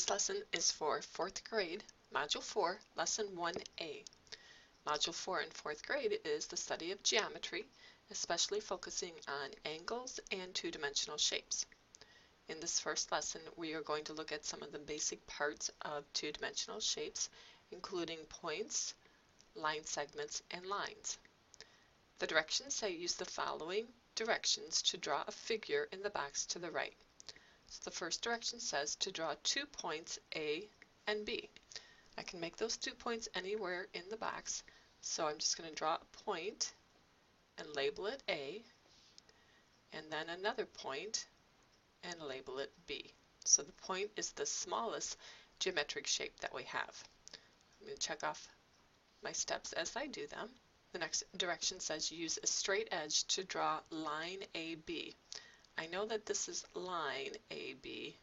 This lesson is for 4th grade, Module 4, Lesson 1a. Module 4 in 4th grade is the study of geometry, especially focusing on angles and two-dimensional shapes. In this first lesson, we are going to look at some of the basic parts of two-dimensional shapes, including points, line segments, and lines. The directions say use the following directions to draw a figure in the box to the right. So the first direction says to draw 2 points A and B. I can make those 2 points anywhere in the box, so I'm just going to draw a point and label it A, and then another point and label it B. So the point is the smallest geometric shape that we have. I'm going to check off my steps as I do them. The next direction says use a straight edge to draw line AB. I know that this is line AB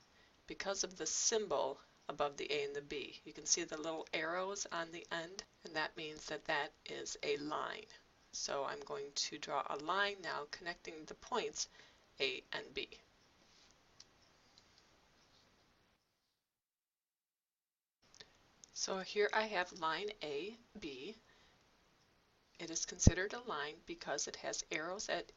because of the symbol above the A and the B. You can see the little arrows on the end, and that means that that is a line. So I'm going to draw a line now connecting the points A and B. So here I have line AB. It is considered a line because it has arrows at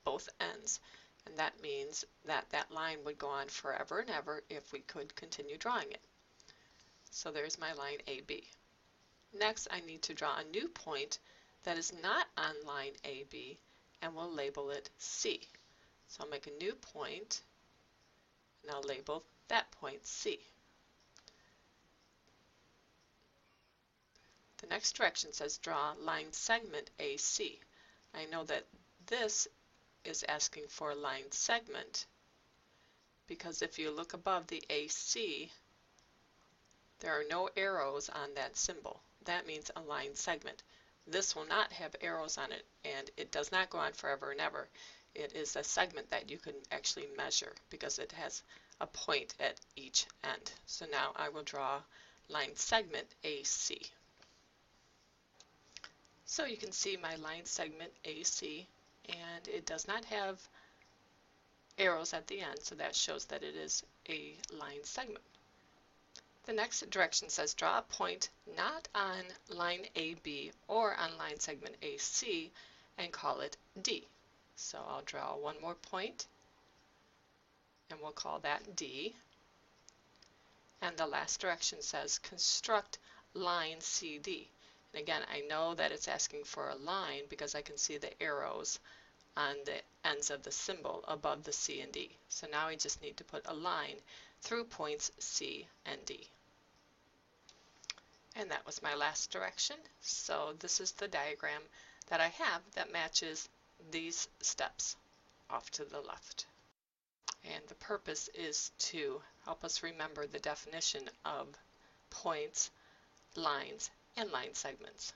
both ends. And that means that that line would go on forever and ever if we could continue drawing it. So there's my line AB. Next, I need to draw a new point that is not on line AB, and we'll label it C. So I'll make a new point, and I'll label that point C. The next direction says draw line segment AC. I know that this is asking for a line segment because if you look above the AC, there are no arrows on that symbol. That means a line segment. This will not have arrows on it, and it does not go on forever and ever. It is a segment that you can actually measure because it has a point at each end. So now I will draw line segment AC. So you can see my line segment AC, and it does not have arrows at the end, so that shows that it is a line segment. The next direction says draw a point not on line AB or on line segment AC and call it D. So I'll draw one more point, and we'll call that D. And the last direction says construct line CD. And again, I know that it's asking for a line because I can see the arrows on the ends of the symbol above the C and D. So now I just need to put a line through points C and D. And that was my last direction. So this is the diagram that I have that matches these steps off to the left. And the purpose is to help us remember the definition of points, lines, and line segments.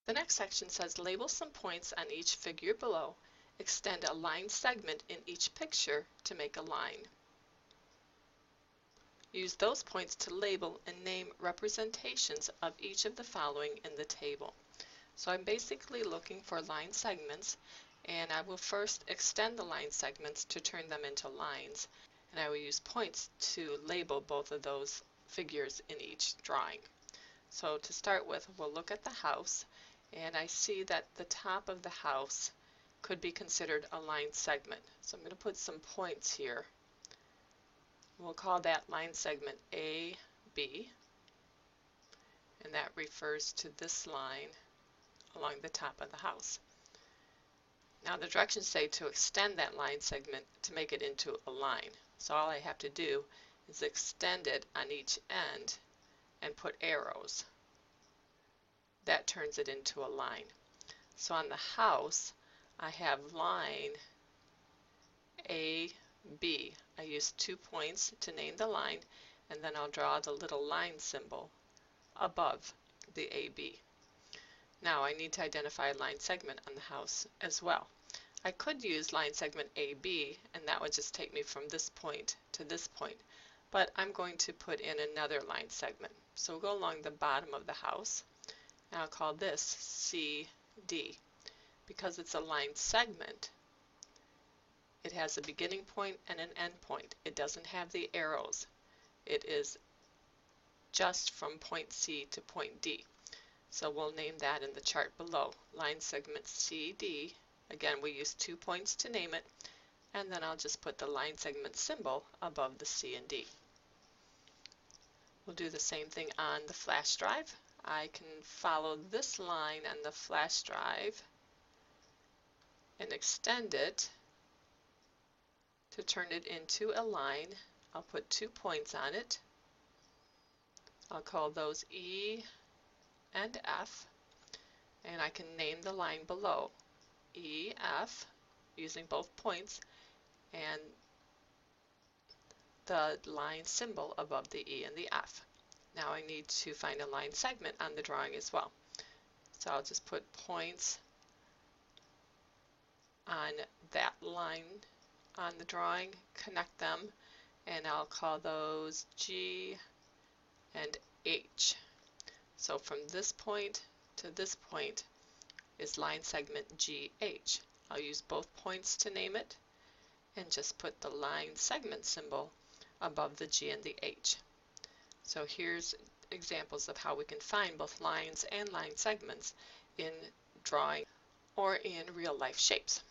The next section says label some points on each figure below. Extend a line segment in each picture to make a line. Use those points to label and name representations of each of the following in the table. So I'm basically looking for line segments, and I will first extend the line segments to turn them into lines, and I will use points to label both of those figures in each drawing. So to start with, we'll look at the house, and I see that the top of the house could be considered a line segment. So I'm going to put some points here. We'll call that line segment AB, and that refers to this line along the top of the house. Now the directions say to extend that line segment to make it into a line. So all I have to do is extend it on each end and put arrows. That turns it into a line. So on the house, I have line AB. I use 2 points to name the line, and then I'll draw the little line symbol above the AB. Now I need to identify a line segment on the house as well. I could use line segment AB, and that would just take me from this point to this point, but I'm going to put in another line segment. So we'll go along the bottom of the house, and I'll call this CD. Because it's a line segment, It has a beginning point and an end point. It doesn't have the arrows. It is just from point C to point D. So we'll name that in the chart below. Line segment CD. Again, we use 2 points to name it, and then I'll just put the line segment symbol above the C and D. We'll do the same thing on the flash drive. I can follow this line on the flash drive and extend it to turn it into a line. I'll put 2 points on it. I'll call those E and F, and I can name the line below EF using both points and the line symbol above the E and the F. Now I need to find a line segment on the drawing as well. So I'll just put points on that line on the drawing, connect them, and I'll call those G and H. So from this point to this point is line segment GH. I'll use both points to name it and just put the line segment symbol above the G and the H. So here's examples of how we can find both lines and line segments in drawing or in real life shapes.